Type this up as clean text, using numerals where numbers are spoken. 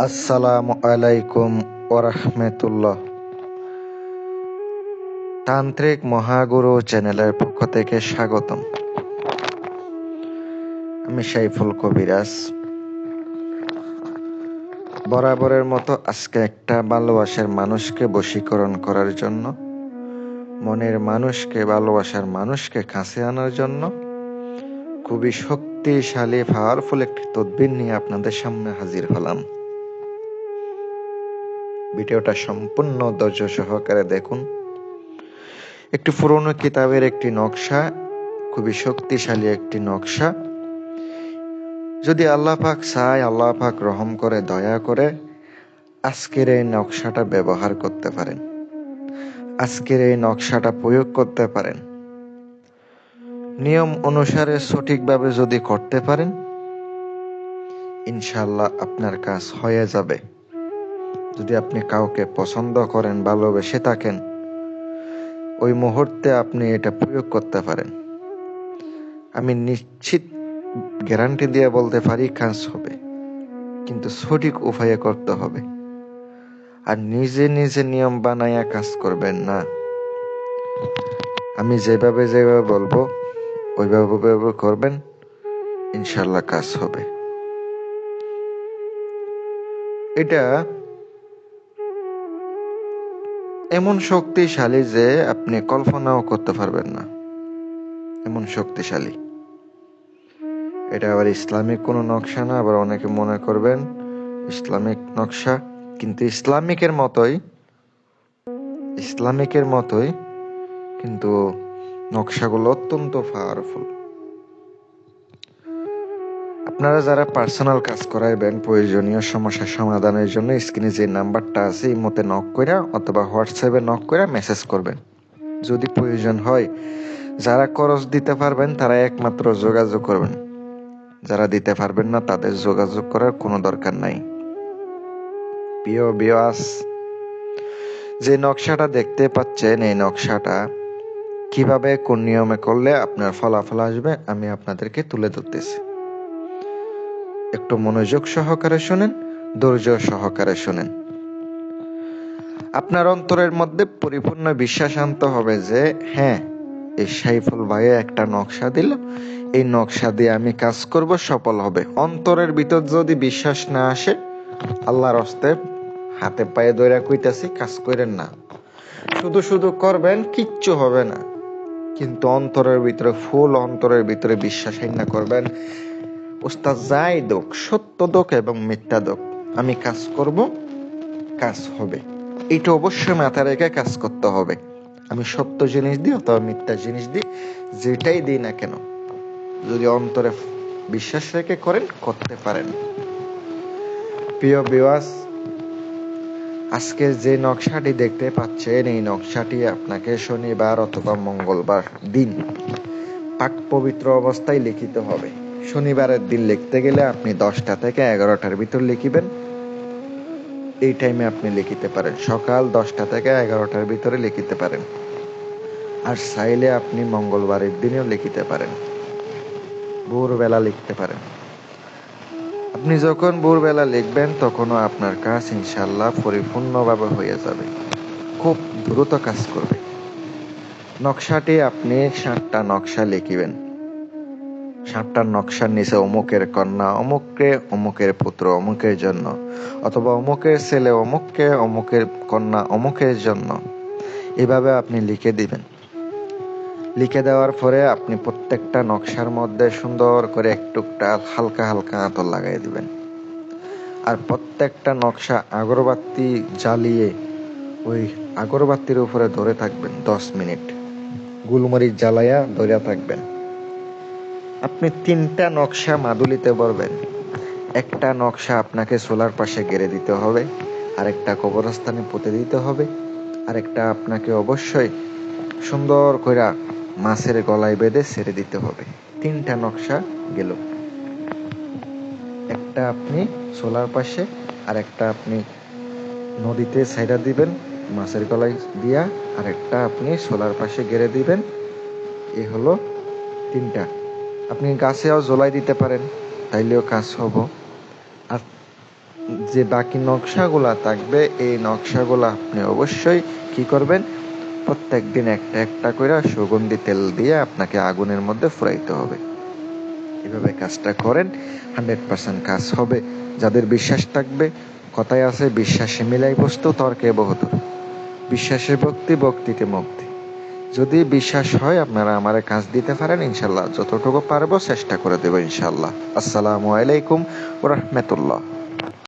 আসসালামু আলাইকুম ওরহমতুল্লাহ। তান্ত্রিক মহাগুরু চ্যানেলের পক্ষ থেকে স্বাগতম। আমি সাইফুল কবিরাজ। বরাবরের মতো আজকে একটা ভালোবাসার মানুষকে বশীকরণ করার জন্য, মনের মানুষকে, ভালোবাসার মানুষকে কাছে আনার জন্য খুবই শক্তিশালী পাওয়ারফুল একটি তদবির নিয়ে আপনাদের সামনে হাজির হলাম। ভিডিওটা সম্পূর্ণ ধৈর্য সহকারে দেখুন। একটি পুরনো কিতাবের একটি নকশা, খুবই শক্তিশালী একটি নকশা। যদি আল্লাহ পাক চায়, আল্লাহ পাক রহম করে, দয়া করে আজকের এই নকশাটা ব্যবহার করতে পারেন, আজকের এই নকশাটা প্রয়োগ করতে পারেন। নিয়ম অনুসারে সঠিকভাবে যদি করতে পারেন, ইনশাআল্লাহ আপনার কাজ হয়ে যাবে। যদি আপনি কাউকে পছন্দ করেন, ভালোবেসে থাকেন, ওই মুহূর্তে আপনি এটা প্রয়োগ করতে পারেন। আমি নিশ্চিত গ্যারান্টি দিয়ে বলতে পারি কাজ হবে, কিন্তু সঠিক উপায়ে করতে হবে। আর নিজে নিজে নিয়ম বানাইয়া কাজ করবেন না। আমি যেভাবে বলবো ওইভাবে করবেন, ইনশাল্লাহ কাজ হবে। এটা এমন শক্তিশালী যে আপনি কল্পনাও করতে পারবেন না, এমন শক্তিশালী। এটা আবার ইসলামিক কোনো নকশা না। আবার অনেকে মনে করবেন ইসলামিক নকশা, কিন্তু ইসলামিকের মতোই কিন্তু নকশাগুলো অত্যন্ত পাওয়ারফুল। আপনারা যারা পার্সোনাল কাজ করাইবেন, প্রয়োজনীয় সমস্যা সমাধানের জন্য স্ক্রিনে যে নাম্বারটা আছে, এই মতে নক করে অথবা হোয়াটসঅ্যাপে নক করে মেসেজ করবেন যদি প্রয়োজন হয়। যারা খরচ দিতে পারবেন তারা একমাত্র যোগাযোগ করবেন, যারা দিতে পারবেন না তাদের যোগাযোগ করার কোনো দরকার নাই। প্রিয় ভিউয়ার্স, যে নকশাটা দেখতে পাচ্ছেন, এই নকশাটা কিভাবে কোন নিয়মে করলে আপনার ফলাফল আসবে আমি আপনাদেরকে তুলে ধরতেছি। একটু মনোযোগ সহকারে শুনেন, ধৈর্য সহকারে শুনেন। আপনার অন্তরের মধ্যে পরিপূর্ণ বিশ্বাস আনতে হবে যে হ্যাঁ, এই সাইফুল ভাইয়ে একটা নকশা দিল, এই নকশা দিয়ে আমি কাজ করব, সফল হবে। অন্তরের ভিতর যদি বিশ্বাস না আসে, আল্লাহর হস্তে হাতে পায়ে ধরে কইতাছি, কাজ করেন না। শুধু করবেন, কিচ্ছু হবে না। কিন্তু অন্তরের ভিতরে, ফুল অন্তরের ভিতরে বিশ্বাস না করবেন, ওস্তাদ যাই দোক, সত্য দোক এবং মিথ্যা দোক, আমি কাজ করব, কাজ হবে। এটা অবশ্যই মাথায় রেখে কাজ করতে হবে। আমি সত্য জিনিস দিই অথবা মিথ্যা জিনিস দিই, যেটাই দিই না কেন, যদি অন্তরে বিশ্বাস রেখে করেন, করতে পারেন। প্রিয় ভিউয়ার্স, আজকে যে নকশাটি দেখতে পাচ্ছেন, এই নকশাটি আপনাকে শনিবার অথবা মঙ্গলবার দিন পাক পবিত্র অবস্থায় লিখিতে হবে। শনিবারের দিন লিখতে গেলে আপনি 10টা থেকে 11টার ভিতর লিখিবেন। এই টাইমে আপনি লিখিতে পারেন, সকাল 10টা থেকে 11টার ভিতরে লিখিতে পারেন। আর চাইলে আপনি মঙ্গলবারের দিনেও লিখিতে পারেন, ভোরবেলা লিখতে পারেন। আপনি যখন ভোরবেলা লিখবেন তখনও আপনার কাজ ইনশাল্লাহ পরিপূর্ণভাবে হয়ে যাবে, খুব দ্রুত কাজ করবে। নকশাটি আপনি 7টা নকশা লিখিবেন। 7টা নকশার নিচে অমুকের কন্যা অমুককে, অমুকের পুত্র অমুকের জন্য, অথবা অমুকের ছেলে অমুককে, অমুকের কন্যা অমুকের জন্য, এভাবে আপনি লিখে দিবেন। লিখে দেওয়ার পরে আপনি প্রত্যেকটা নকশার মধ্যে সুন্দর করে একটুকটা হালকা হালকা আতর লাগাই দিবেন। আর প্রত্যেকটা নকশা আগরবাতি জ্বালিয়ে ওই আগরবাতির উপরে ধরে থাকবেন 10 মিনিট, গুলমরিচ জ্বালাইয়া ধরে থাকবেন। আপনি 3টা নকশা মাদুলিতে ভরবেন। একটা নকশা আপনাকে সোলার পাশে গেড়ে দিতে হবে, আরেকটা কবরস্থানে পুঁতে দিতে হবে, আরেকটা আপনাকে অবশ্যই সুন্দর করে মাছের গলায় বেঁধে ছেড়ে দিতে হবে। 3টা নকশা গেল। একটা আপনি সোলার পাশে, আর একটা আপনি নদীতে ছাইড়া দিবেন মাছের গলায় দিয়া, আর একটা আপনি সোলার পাশে গেড়ে দিবেন। এই হলো 3টা। আপনি গাছেও জ্বলাই দিতে পারেন, তাইলেও কাজ হবো। আর যে বাকি নকশাগুলা থাকবে, এই নকশাগুলা আপনি অবশ্যই কি করবেন, প্রত্যেক দিন একটা একটা করে সুগন্ধি তেল দিয়ে আপনাকে আগুনের মধ্যে ফুরাইতে হবে। এভাবে কাজটা করেন, 100% কাজ হবে। যাদের বিশ্বাস থাকবে, কথায় আছে বিশ্বাসে মিলাই বস্তু তর্কে বহুদূর। বিশ্বাসে ভক্তি, ভক্তিতে মুক্তি। যদি বিশ্বাস হয় আপনারা আমারে কাজ দিতে পারেন, ইনশাল্লাহ যতটুকু পারবো চেষ্টা করে দেবো ইনশাল্লাহ। আসসালামু আলাইকুম ওয়া রাহমাতুল্লাহ।